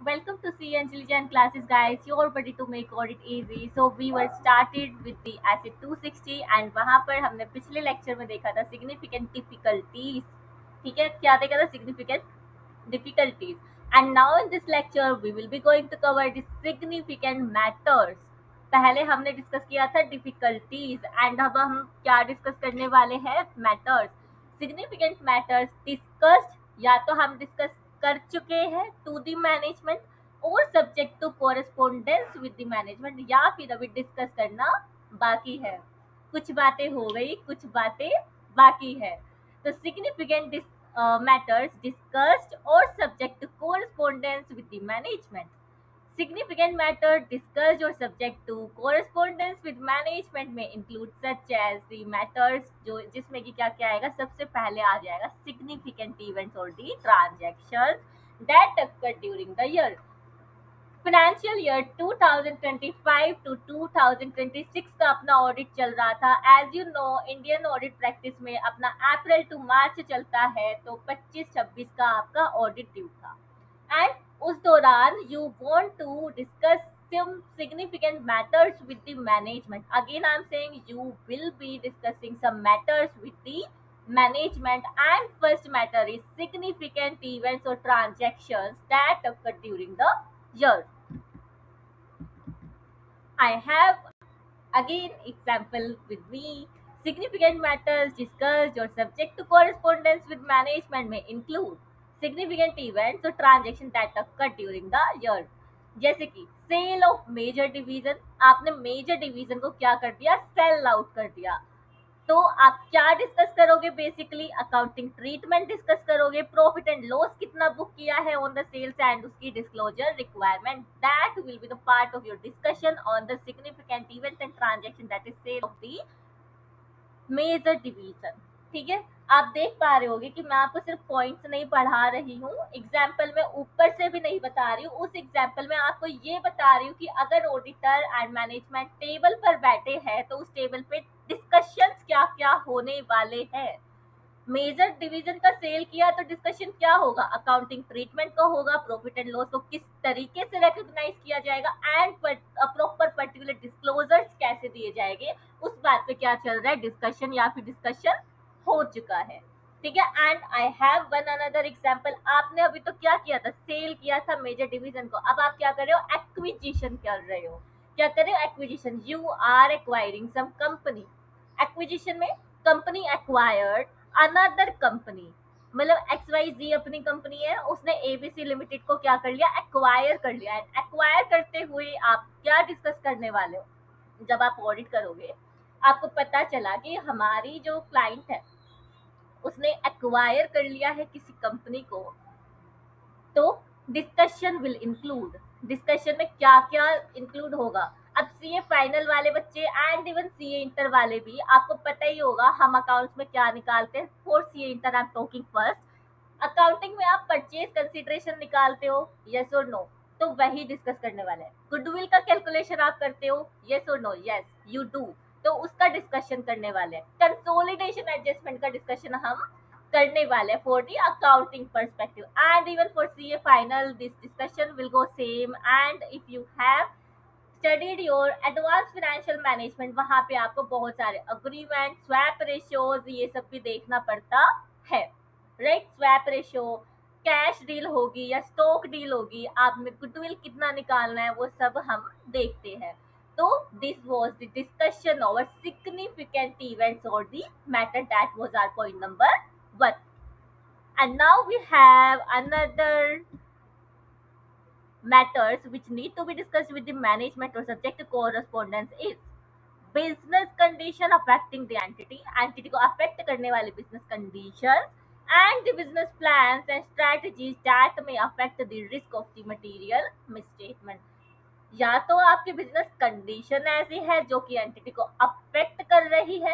welcome to C Intelligent Classes, guys. You're ready to make audit easy. So we were started with the ACID 260 and वहाँ पर हमने पिछले lecture में देखा था significant difficulties. ठीक है, क्या देखा था? Significant difficulties. And now in this lecture we will be going to cover the significant matters. पहले हमने डिस्कस किया था डिफिकल्टीज एंड अब हम क्या डिस्कस करने वाले हैं? मैटर्स. सिग्निफिकेंट मैटर्स डिस्कस्ड या तो हम डिस्कस कर चुके हैं टू द मैनेजमेंट और subject to correspondence with the management, या फिर अभी डिस्कस करना बाकी है. कुछ बातें हो गई, कुछ बातें बाकी है. तो significant matters discussed or subject to correspondence with the management. Significant matter discussed or subject to correspondence with management may include such as the matters जो जिसमें कि क्या क्या आएगा? सबसे पहले आ जाएगा significant events or the transactions that occur during the year. Financial year 2025 to 2026 का अपना ऑडिट चल रहा था. As you know, Indian audit practice में अपना अप्रैल टू मार्च चलता है, तो 25-26 का आपका ऑडिट ड्यू था. एंड उस दौरान you want to discuss some significant matters with the management. Again, I'm saying you will be discussing some matters with the management, and first matter is significant events or transactions that occur during the year. I have again example with me. Significant matters discussed or subject to correspondence with management may include significant events or transactions that occur during the year. जैसे कि cell of major division, आपने major division को क्या कर दिया? Sell out कर दिया. तो आप क्या डिस्कस करोगे? बेसिकली अकाउंटिंग ट्रीटमेंट डिस्कस करोगे. प्रॉफिट एंड लॉस कितना बुक किया है ऑन द सेल्स एंड उसकी disclosure requirement. That will be the part of your discussion on the significant event and transaction that is sale of the major division. ठीक है, आप देख पा रहे होगे कि मैं आपको सिर्फ पॉइंट्स नहीं पढ़ा रही हूँ, एग्जाम्पल में ऊपर से भी नहीं बता रही हूँ. उस एग्जाम्पल में आपको ये बता रही हूँ कि अगर ऑडिटर एंड मैनेजमेंट टेबल पर बैठे हैं तो उस टेबल पे डिस्कशंस क्या क्या होने वाले हैं. मेजर डिवीजन का सेल किया तो डिस्कशन क्या होगा? अकाउंटिंग ट्रीटमेंट का होगा. प्रॉफिट एंड लॉस को किस तरीके से रिकॉग्नाइज किया जाएगा एंड प्रॉपर पर्टिकुलर डिस्क्लोजर्स कैसे दिए जाएंगे, उस बात पे क्या चल रहा है? डिस्कशन या फिर डिस्कशन हो चुका है. ठीक है. And I have one another example. आपने अभी तो क्या किया था? सेल किया था मेजर डिवीजन को. अब आप क्या कर रहे हो? एक्विजिशन कर रहे हो. क्या कर रहे हो? Acquisition. You are acquiring some company. Acquisition में कंपनी एक्वायर्ड अनदर कंपनी, मतलब XYZ अपनी कंपनी है, उसने ABC लिमिटेड को क्या कर लिया? एक्वायर कर लिया. एंड एक्वायर करते हुए आप क्या डिस्कस करने वाले हो? जब आप ऑडिट करोगे आपको पता चला कि हमारी जो क्लाइंट है उसने एक्वायर कर लिया है किसी कंपनी को, तो डिस्कशन विल इंक्लूड. डिस्कशन में क्या क्या इंक्लूड होगा? अब सीए फाइनल वाले बच्चे एंड इवन सीए इंटर वाले भी, आपको पता ही होगा हम अकाउंट्स में क्या निकालते हैं. For CA inter I am talking first. Accounting में आप परचेज कंसीडरेशन निकालते हो, यस और नो? तो वही डिस्कस करने वाले हैं. गुडविल का कैलकुलेशन आप करते हो, यस और नो? Yes you do. तो उसका डिस्कशन करने वाले हैं. कंसोलिडेशन एडजस्टमेंट का डिस्कशन हम करने वाले हैं for the accounting perspective. And even for CA final this discussion will go same. And if you have studied your advance financial management, वहां पे आपको बहुत सारे अग्रीमेंट, स्वैप रेशियोज, ये सब भी देखना पड़ता है. Right. Swap ratio, cash deal होगी या स्टॉक डील होगी, आप में गुडविल कितना निकालना है, वो सब हम देखते हैं. तो this was the discussion over significant events और the matter. That was our point number 1. And now we have another matters which need to be discussed with the management or subject to correspondence is business condition affecting the entity को affect करने वाले business conditions and the business plans and strategies that may affect the risk of the material misstatement. या तो आपकी business condition ऐसी है जो कि एंटिटी को अफेक्ट कर रही है,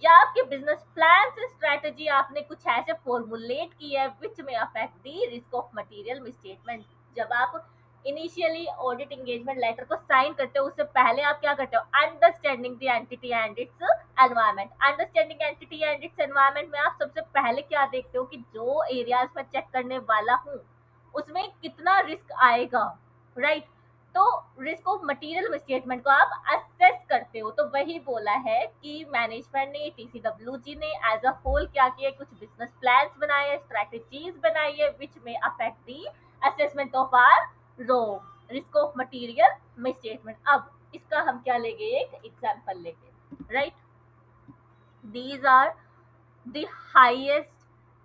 या आपके बिजनेस प्लान से स्ट्रेटजी आपने कुछ ऐसे फॉर्मुलेट की है विच में affect the risk of material misstatement. जब आप इनिशियली ऑडिट एंगेजमेंट लेटर को साइन करते हो, उससे पहले आप क्या करते हो? Understanding the entity and it's environment. Understanding entity and it's environment में आप सबसे पहले क्या देखते हो कि जो एरियाज में चेक करने वाला हूँ उसमें कितना रिस्क आएगा, राइट। तो रिस्क ऑफ मटेरियल स्टेटमेंट को आप असेस करते हो। तो वही बोला है कि मैनेजमेंट ने, टीसीडब्ल्यूजी ने एज अ होल क्या किया, कुछ बिजनेस प्लान्स बनाए, स्ट्रेटेजीज बनाई है विच में अफेक्ट दी असेसमेंट ऑफ आर रो रिस्क ऑफ मटेरियल मिसस्टेटमेंट। अब इसका हम क्या लेंगे, एक एग्जांपल लेंगे, right. These are the highest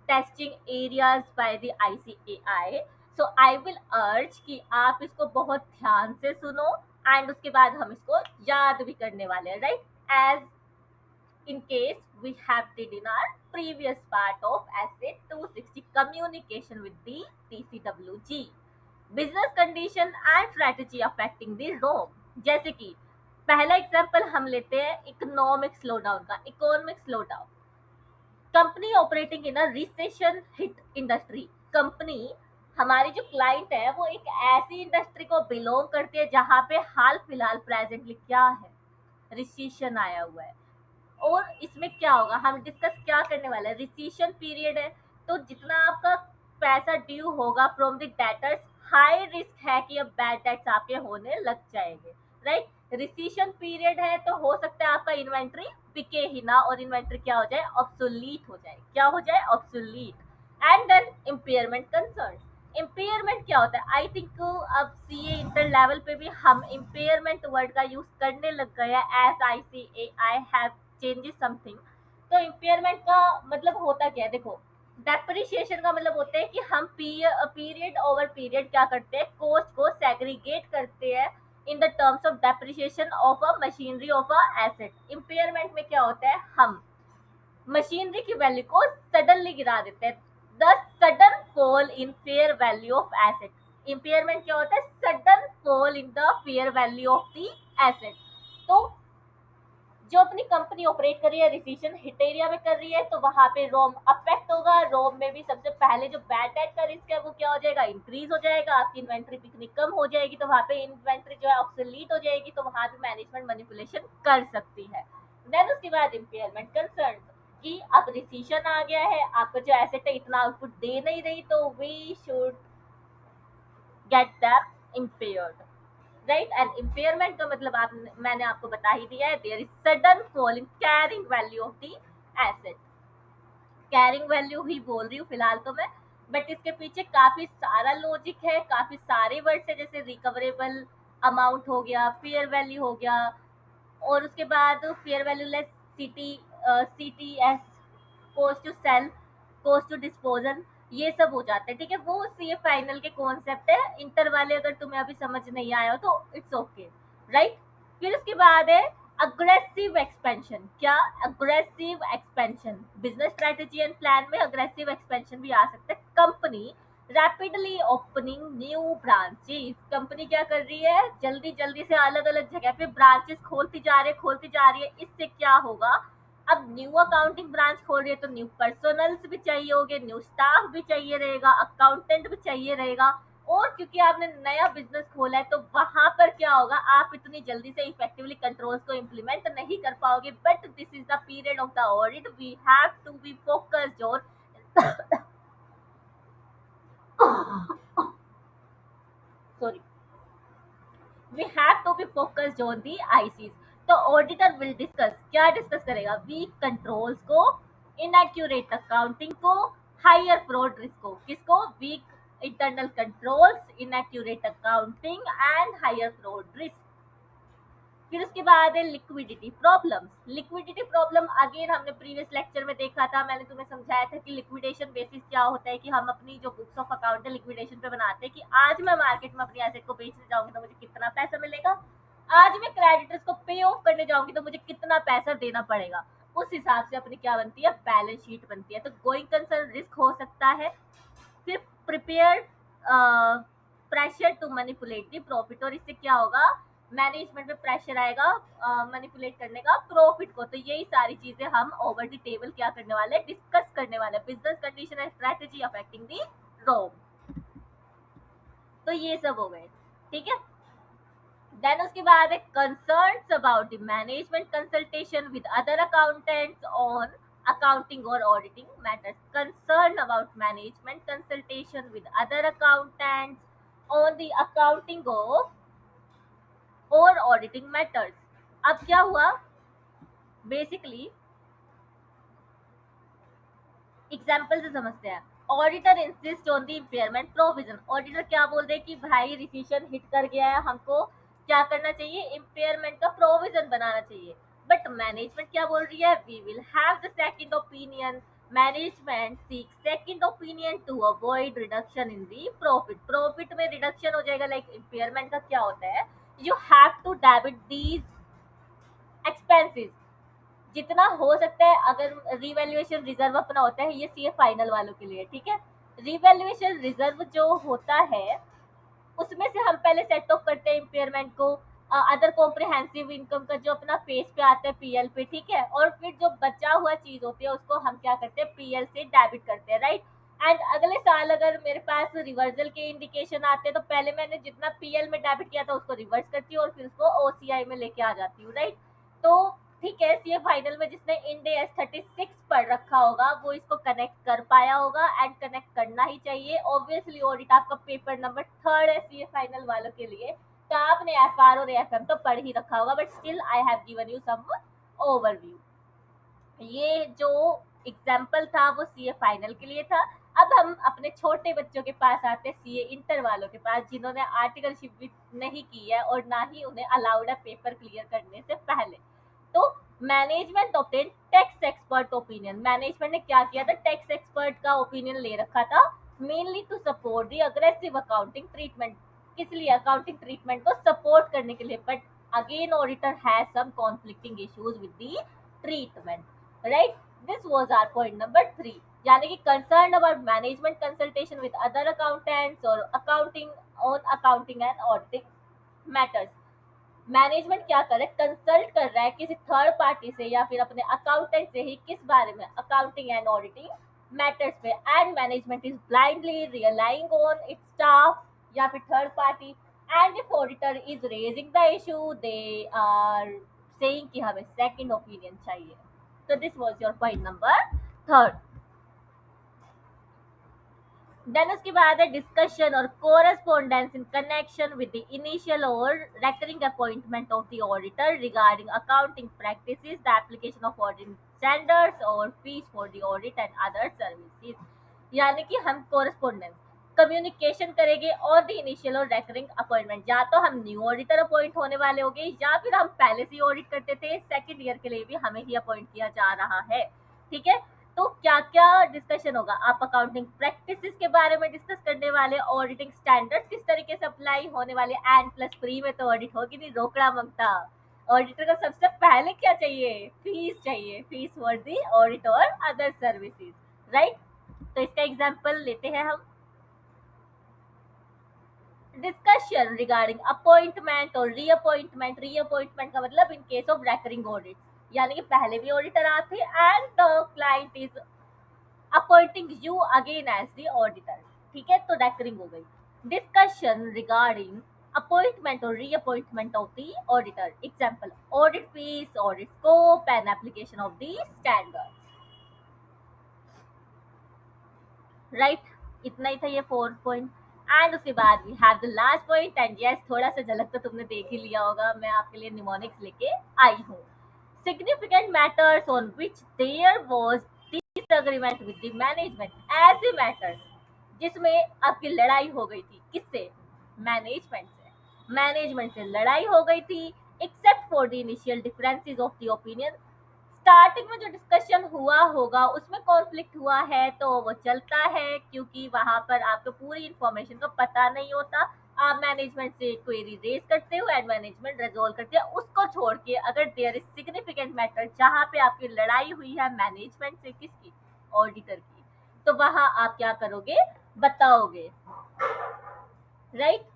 testing areas by the ICAI. So I will urge कि आप इसको बहुत ध्यान से सुनो एंड उसके बाद हम इसको याद भी करने वाले हैं, right. As in case we have did in our previous part of essay 260 communication with the TCWG business condition and strategy affecting the Rome। जैसे कि पहला एग्जांपल हम लेते हैं इकोनॉमिक स्लोडाउन का। Economic slowdown, company operating in a recession hit industry. Company, हमारी जो client है वो एक ऐसी इंडस्ट्री को बिलोंग करती है जहां पे हाल फिलहाल प्रेजेंटली क्या है, रिसेशन आया हुआ है। और इसमें क्या होगा, हम डिस्कस क्या करने वाले हैं, रिसेशन पीरियड है, तो जितना आपका पैसा ड्यू होगा from the debtors, high risk है कि अब बैड डेट्स आपके होने लग जाएंगे, राइट। रिसेशन पीरियड है तो हो सकता है आपका इन्वेंट्री बिके ही ना, और इन्वेंट्री क्या हो जाए, ऑब्सोलीट हो जाए। क्या हो जाए, obsolete. And then impairment concern. Impairment क्या होता है, आई थिंक अब सीए इंटर लेवल पे भी हम इम्पेयरमेंट वर्ड का यूज करने लग गए हैं, as I C A I have changes something. तो इम्पेयरमेंट का मतलब होता क्या है, देखो डेप्रिसिएशन का मतलब होता है कि हम पीरियड ओवर पीरियड क्या करते हैं, कॉस्ट को सेग्रीगेट करते हैं in the terms of depreciation of a machinery of a asset. Impairment में क्या होता है, हम मशीनरी की वैल्यू को सडनली गिरा देते हैं, the sudden fall in fair value of asset. Impairment क्या होता है, sudden fall in the fair value of the asset. तो जो अपनी कंपनी ऑपरेट कर रही है रिसेशन हिट एरिया में कर रही है, तो वहां पे रोम अफेक्ट होगा। रोम में भी सबसे पहले जो बैड डेट का रिस्क है वो क्या हो जाएगा, इंक्रीज हो जाएगा। आपकी इन्वेंट्री बिकनी कम हो जाएगी, तो वहां पे इन्वेंट्री जो है ऑब्सोलीट हो जाएगी, तो वहां पे मैनेजमेंट मैनिपुलेशन कर सकती है। देन उसके बाद इम्पेयरमेंट कंसर्न, कि अब रिसेशन आ गया है, आपका जो एसेट है इतना आउटपुट दे नहीं रही, तो we should get them impaired, right. And impairment का मतलब आप, मैंने आपको बता ही दिया है, there is sudden fall in carrying value of the asset. Carrying value ही बोल रही हूँ फिलहाल तो मैं, बट इसके पीछे काफी सारा लॉजिक है, काफी सारे वर्ड्स है, जैसे रिकवरेबल अमाउंट हो गया, फेयर वैल्यू हो गया, और उसके बाद fair value less C T S, cost to sell, cost to disposal, ये सब हो जाता है, ठीक है। वो सीए फाइनल के कॉन्सेप्ट है, इंटर वाले अगर तुम्हें अभी समझ नहीं आया हो तो इट्स ओके, राइट। फिर उसके बाद है अग्रेसिव एक्सपेंशन। क्या, aggressive expansion, business strategy and plan में अग्रेसिव एक्सपेंशन भी आ सकता है। Company rapidly opening new branches, company क्या कर रही है, जल्दी जल्दी से अलग अलग जगह पे ब्रांचेस खोलती जा रही है। इससे क्या होगा, अब न्यू अकाउंटिंग ब्रांच खोल रही है तो न्यू पर्सनल्स भी चाहिए होंगे, न्यू स्टाफ भी चाहिए रहेगा, अकाउंटेंट भी चाहिए रहेगा। और क्योंकि आपने नया बिजनेस खोला है तो वहां पर क्या होगा, आप इतनी जल्दी से इफेक्टिवली कंट्रोल्स को इम्प्लीमेंट नहीं कर पाओगे। But this is the period of the audit, we have to be focused on sorry, we have to be focused on the ICs। तो ऑडिटर विल डिस्कस, क्या डिस्कस करेगा, वीक कंट्रोल्स को, inaccurate accounting को, higher fraud risk को। किसको, weak internal controls, inaccurate accounting and higher fraud risk. फिर उसके बाद है liquidity problems. Liquidity problem again हमने प्रीवियस लेक्चर में देखा था, मैंने तुम्हें समझाया था कि लिक्विडेशन बेसिस क्या होता है, कि हम अपनी जो बुक्स ऑफ अकाउंट है लिक्विडेशन पे बनाते हैं, कि आज मैं मार्केट में अपनी एसेट को बेचने जाऊंगी तो मुझे कितना पैसा मिलेगा, आज मैं क्रेडिटर्स को पे ऑफ करने जाऊंगी तो मुझे कितना पैसा देना पड़ेगा। उस हिसाब से अपनी क्या बनती है, बैलेंस शीट बनती है। तो गोइंग कंसर्न रिस्क हो सकता है। फिर prepare pressure to manipulate the profit, और इससे क्या होगा, मैनेजमेंट में प्रेशर आएगा मैनिपुलेट करने का प्रॉफिट को। तो यही सारी चीजें हम ओवर द टेबल क्या करने वाले, डिस्कस करने वाले, business condition and strategy affecting the room. तो ये सब हो गए, ठीक है। देन उसके बाद है concerns about the management consultation with other accountants on accounting or auditing matters, concern about management consultation with other accountants on the accounting or auditing matters. अब क्या हुआ, बेसिकली एग्जाम्पल से समझते हैं। Auditor insist on the impairment provision, auditor क्या बोल रहे हैं कि भाई रिसीशन हिट कर गया है, हमको क्या करना चाहिए, इम्पेयरमेंट का प्रोविजन बनाना चाहिए। बट मैनेजमेंट क्या बोल रही है, we will have the second opinion, management seek second opinion to avoid reduction in the profit, profit में रिडक्शन हो जाएगा। लाइक इम्पेयरमेंट का क्या होता है, you have to debit these expenses जितना हो सकता है। अगर रिवैल्यूएशन रिजर्व अपना होता है, ये सीए फाइनल वालों के लिए, ठीक है। रिवैल्यूएशन रिजर्व जो होता है उसमें से हम पहले सेट ऑफ करते हैं इम्पेयरमेंट को, अदर कॉम्प्रिहेंसिव इनकम का जो अपना फेस पे आता है पीएल पे, ठीक है। और फिर जो बचा हुआ चीज होती है उसको हम क्या करते हैं, पीएल से डेबिट करते हैं, राइट। एंड अगले साल अगर मेरे पास रिवर्सल के इंडिकेशन आते हैं तो पहले मैंने जितना पीएल में डेबिट किया था उसको रिवर्स करती हूँ और फिर उसको ओसीआई में लेके आ जाती हूँ, राइट। तो ठीक है, सीए फाइनल में जिसने इंड एस 36 पढ़ रखा होगा वो इसको कनेक्ट कर पाया होगा, एंड कनेक्ट करना ही चाहिए। ऑब्वियसली ऑडिट आपका पेपर नंबर 3 है सीए फाइनल वालों के लिए, तो आपने एफ आर और एफ एम तो पढ़ ही रखा होगा, but still I have given you some overview. ये जो एग्जाम्पल था वो सीए फाइनल के लिए था। अब हम अपने छोटे बच्चों के पास आते हैं, सीए इंटर वालों के पास, जिन्होंने आर्टिकलशिप भी नहीं की है और ना ही उन्हें अलाउड है पेपर क्लियर करने से पहले। तो management obtain tax expert opinion, management ने क्या किया था, टैक्स एक्सपर्ट का ओपिनियन ले रखा था, mainly to support the aggressive accounting treatment, किस लिए, अकाउंटिंग ट्रीटमेंट को सपोर्ट करने के लिए। But again auditor has some conflicting issues with the treatment, right. This was our point number 3, यानी कि concern about management consultation with other accountants और accounting on accounting and auditing matters. Management क्या कर रहा है, कंसल्ट कर रहा है किसी थर्ड पार्टी से या फिर अपने अकाउंटेंट से ही, किस बारे में, अकाउंटिंग एंड ऑडिटिंग मैटर्स पे। And management is blindly relying on its staff या फिर third party, and if auditor is raising the issue they are saying कि हमें सेकंड ओपिनियन चाहिए। तो this was your point number 3। Then उसके बाद है डिस्कशन और correspondence in connection with the initial और recurring appointment of the auditor regarding accounting practices, the application of auditing standards और fees for the audit and other services. यानी कि हम correspondence communication करेंगे और द इनिशियल और recurring appointment, या तो हम न्यू ऑडिटर अपॉइंट होने वाले होंगे या फिर हम पहले से ही ऑडिट करते थे, सेकेंड ईयर के लिए भी हमें ही अपॉइंट किया जा रहा है, ठीक है। तो क्या क्या डिस्कशन होगा, आप अकाउंटिंग प्रैक्टिसेस के बारे में डिस्कस करने वाले, ऑडिटिंग स्टैंडर्ड्स किस तरीके से अप्लाई होने वाले, एंड प्लस फ्री में तो ऑडिट होगी नहीं, रोकड़ा मंगता। ऑडिटर को सबसे पहले क्या चाहिए, फीस चाहिए, फीस फॉर दी ऑडिट और अदर सर्विसेज, राइट। तो इसका एग्जांपल लेते हैं हम। डिस्कशन रिगार्डिंग अपॉइंटमेंट और रीअपॉइंटमेंट, रीअपॉइंटमेंट का मतलब in case of recurring audit, यानी कि पहले भी ऑडिटर आते and the client is appointing you again as the auditor, ठीक है। तो रेकरिंग हो गई। डिस्कशन रिगार्डिंग अपॉइंटमेंट और reappointment of the auditor, example audit fees, audit scope and application of the standards, right. इतना ही था ये 4 पॉइंट। एंड उसके बाद we have the last point, and yes थोड़ा सा झलक तो तुमने देख ही लिया होगा, मैं आपके लिए निमोनिक्स लेके आई हूँ। Significant matters on which there was disagreement with the management, ऐसे मैटर्स जिसमें आपकी लड़ाई हो गई थी, किससे, मैनेजमेंट से, मैनेजमेंट से लड़ाई हो गई थी, accept for the initial differences of the opinion. Starting में जो डिस्कशन हुआ होगा उसमें कॉन्फ्लिक्ट हुआ है तो वो चलता है, क्योंकि वहां पर आपको पूरी इंफॉर्मेशन का पता नहीं होता, आप मैनेजमेंट से क्वेरी रेज करते हो एंड मैनेजमेंट रिजोल्व करते हैं। उसको छोड़ के अगर देयर इज सिग्निफिकेंट मैटर जहां पे आपकी लड़ाई हुई है मैनेजमेंट से, किसकी, ऑडिटर की, तो वहां आप क्या करोगे, बताओगे, राइट।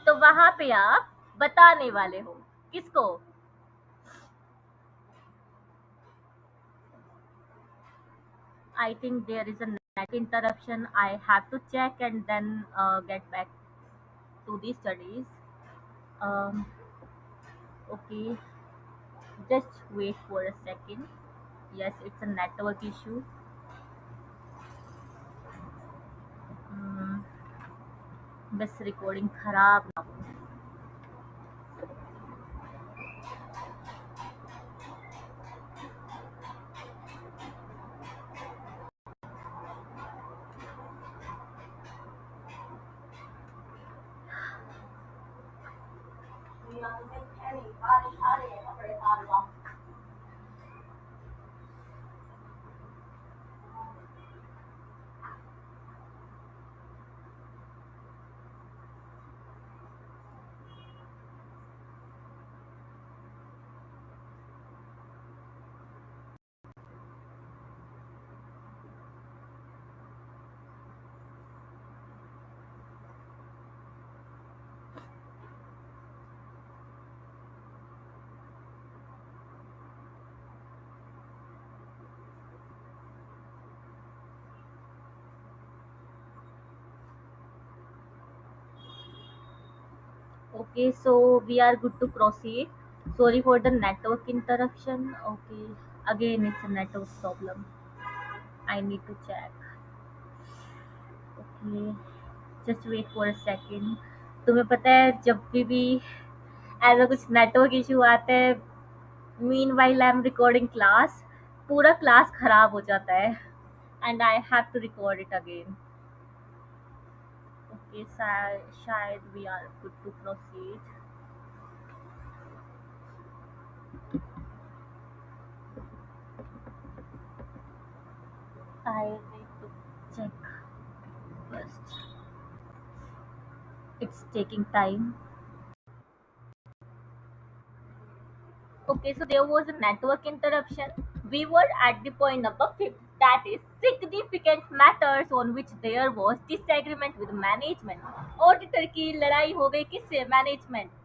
तो वहां पे आप बताने वाले हो, किसको, I think there is a net interruption. I have to check and then get back to the studies. Um, okay. Just wait for a second. Yes, it's a network issue. Hmm, बस recording खराब ना हो. Okay, so we are good to proceed. Sorry for the network interruption. Okay, again it's a network problem. I need to check. Okay, just wait for a second. तुम्हें पता है जब भी ऐसा कुछ नेटवर्क इशू आते हैं, mean while I am recording class, पूरा क्लास खराब हो जाता है and I have to record it again. Okay, शायद we are good to proceed. I need to check first. It's taking time. Okay, so there was a network interruption. We were at the point number 5, that is significant matters on which there was disagreement with management. Auditor की लड़ाई हो गई किससे? Management.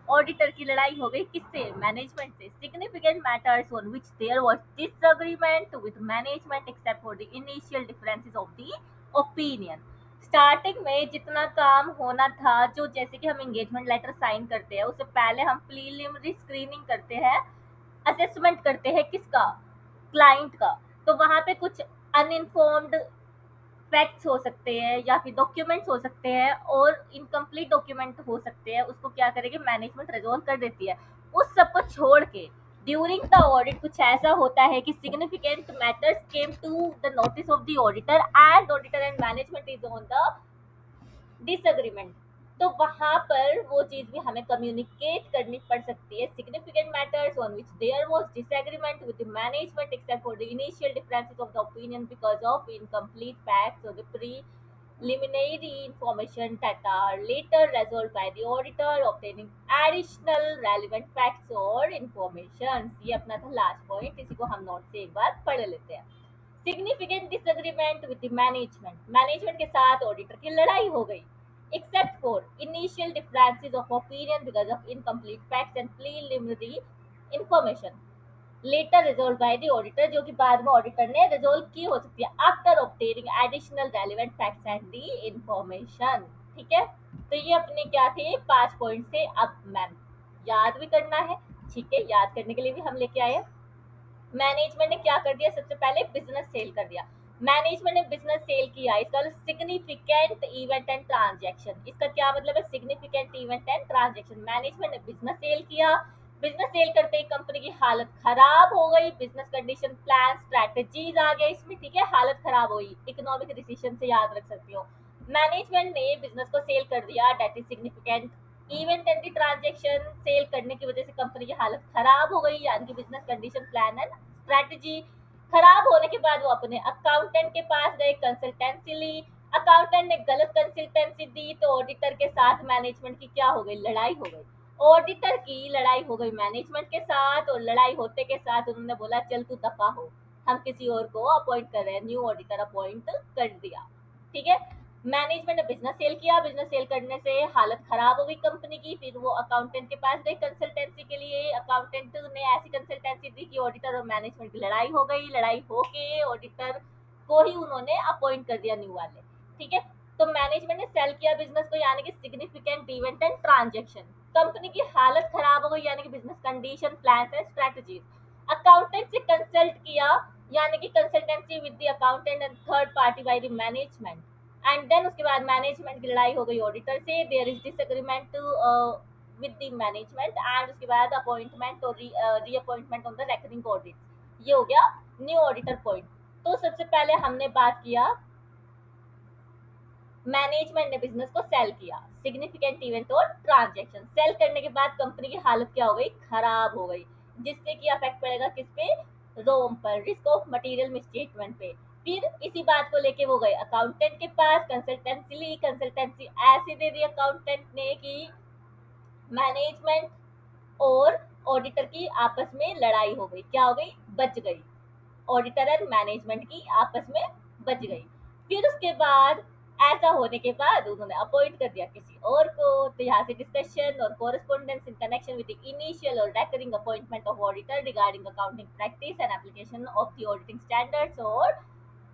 Auditor की लड़ाई हो गई किससे? मैनेजमेंट से. Significant matters on which there was disagreement with management except for the initial differences of the opinion. Starting में जितना काम होना था, जो जैसे कि हम एंगेजमेंट लेटर साइन करते हैं, उससे पहले हम प्रीलिमिनरी स्क्रीनिंग करते हैं, असेसमेंट करते हैं किसका? क्लाइंट का. तो वहां पे कुछ अनइन्फॉर्म्ड फैक्ट्स हो सकते हैं या फिर डॉक्यूमेंट्स हो सकते हैं और इनकम्प्लीट डॉक्यूमेंट हो सकते हैं, उसको क्या करेगी? मैनेजमेंट रिजॉल्व कर देती है. उस सब को छोड़ के ड्यूरिंग द ऑडिट कुछ ऐसा होता है कि significant matters came to the notice of the auditor and management is on the disagreement. तो वहां पर वो चीज भी हमें कम्युनिकेट करनी पड़ सकती है. Significant matters on which there was disagreement with the management except for the initial differences of the opinion because of incomplete facts और the preliminary information that are later resolved by the auditor obtaining additional relevant facts or information. ये अपना था last point, इसी को हम note से एक बार पढ़ लेते हैं. Significant disagreement with the management के साथ ऑडिटर की लड़ाई हो गई except for initial differences of opinion because of incomplete facts and preliminary information later resolved by the auditor, जो कि बाद में ऑडिटर ने रिजोल्व की हो सकती है after obtaining additional relevant facts and the information. ठीक है, तो ये अपने क्या थे? 5 पॉइंट थे. अब मैम याद भी करना है. ठीक है, याद करने के लिए भी हम लेके आए. मैनेजमेंट ने क्या कर दिया? सबसे पहले बिजनेस सेल कर दिया. मैनेजमेंट ने बिजनेस सेल किया, इसका सिग्निफिकेंट इवेंट एंड ट्रांजैक्शन. इसका क्या मतलब है? Significant event and transaction. Management ने बिजनेस सेल किया. बिजनेस सेल करते ही कंपनी की हालत खराब हो गई. बिजनेस कंडीशन प्लान स्ट्रैटेजीज आ गए इसमें. ठीक है, हालत खराब हुई. इकोनॉमिक डिसीजन से याद रख सकती हो. मैनेजमेंट ने बिजनेस को सेल कर दिया, that is significant event and transaction. Sale करने की वजह से कंपनी की हालत खराब हो गई, यानी कि business condition plan and strategy खराब होने के बाद वो अपने अकाउंटेंट के पास गए, कंसल्टेंसी ली. अकाउंटेंट ने गलत कंसल्टेंसी दी तो ऑडिटर के साथ मैनेजमेंट की क्या हो गई? लड़ाई हो गई. ऑडिटर की लड़ाई हो गई मैनेजमेंट के साथ, और लड़ाई होते के साथ उन्होंने बोला चल तू दफा हो, हम किसी और को अपॉइंट कर रहे हैं. न्यू ऑडिटर अपॉइंट कर दिया. ठीक है, मैनेजमेंट ने बिजनेस सेल किया. बिजनेस सेल करने से हालत खराब हो गई कंपनी की. फिर वो अकाउंटेंट के पास गए कंसल्टेंसी के लिए. अकाउंटेंट ने ऐसी कंसल्टेंसी दी कि ऑडिटर और मैनेजमेंट की लड़ाई हो गई. लड़ाई होके ऑडिटर को ही उन्होंने अपॉइंट कर दिया, न्यू वाले. ठीक है, तो मैनेजमेंट ने सेल किया बिजनेस को, यानी कि significant event and transaction. Company की हालत खराब हो गई यानी कि business condition, plans and strategies. Accountant से कंसल्ट किया यानी कि consultancy with the accountant and third party by the management. And then उसके बाद मैनेजमेंट की लड़ाई हो गई ऑडिटर से, there is disagreement with the management, and उसके बाद अपॉइंटमेंट और reappointment on the recurring audit. ये हो गया न्यू ऑडिटर पॉइंट। तो सबसे पहले हमने बात किया, मैनेजमेंट ने बिजनेस को सेल किया, सिग्निफिकेंट इवेंट और ट्रांजैक्शन। सेल करने के बाद कंपनी की हालत क्या हो गई, खराब हो गई, जिससे कि अफेक्ट पड़ेगा किस पे, रोम पर, रिस्क ऑफ मटेरियल मिसस्टेटमेंट पे। फिर इसी बात को लेके वो गए अकाउंटेंट के पास, कंसल्टेंसी ली, कंसल्टेंसी ऐसे दे दी अकाउंटेंट ने कि मैनेजमेंट और ऑडिटर की आपस में लड़ाई हो गई, क्या हो गई, बच गई, ऑडिटर एंड मैनेजमेंट की आपस में बच गई। फिर उसके बाद ऐसा होने के बाद उन्होंने अपॉइंट कर दिया किसी और को। तो यहाँ से डिस्कशन और correspondence in connection with the initial और recurring appointment of auditor regarding accounting practice and application of the auditing standards और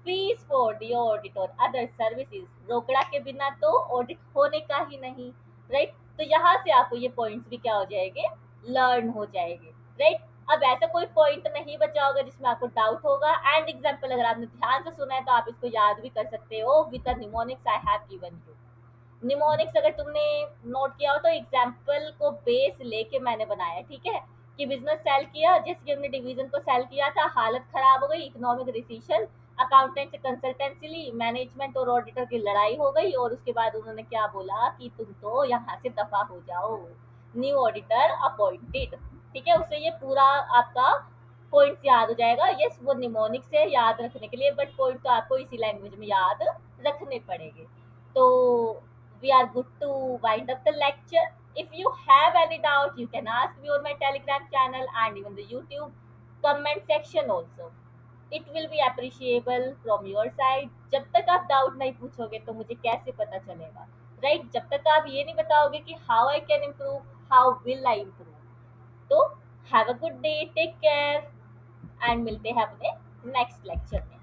फीस फॉर द ऑडिट और अदर सर्विसेज। रोकड़ा के बिना तो ऑडिट होने का ही नहीं, राइट। तो यहाँ से आपको ये पॉइंट्स भी क्या हो जाएंगे, लर्न हो जाएंगे, राइट। अब ऐसा कोई पॉइंट नहीं बचा होगा जिसमें आपको डाउट होगा। एंड एग्जाम्पल अगर आपने ध्यान से सुना है तो आप इसको याद भी कर सकते हो with the mnemonics I have given you. Mnemonics अगर तुमने नोट किया हो तो एग्जाम्पल को बेस लेके मैंने बनाया, ठीक है। कि बिजनेस सेल किया, जैसे कि हमने डिवीजन को सेल किया था, हालत खराब हो गई, इकोनॉमिक रिसेशन, अकाउंटेंट से कंसल्टेंसी ली, मैनेजमेंट और ऑडिटर की लड़ाई हो गई, और उसके बाद उन्होंने क्या बोला कि तुम तो यहाँ से दफा हो जाओ, न्यू ऑडिटर अपॉइंटेड, ठीक है। उससे ये पूरा आपका पॉइंट याद हो जाएगा। यस, वो निमोनिक से याद रखने के लिए, बट पॉइंट तो आपको इसी लैंग्वेज में याद रखने पड़ेंगे। तो we are good to wind up the lecture. If you have any doubt, you can ask me on my Telegram channel and even the YouTube comment section also. It will be appreciable from your side. जब तक आप doubt नहीं पूछोगे तो मुझे कैसे पता चलेगा, राइट। जब तक आप ये नहीं बताओगे कि how I can improve, how will I improve. तो have a good day, take care, and मिलते हैं अपने नेक्स्ट लेक्चर में।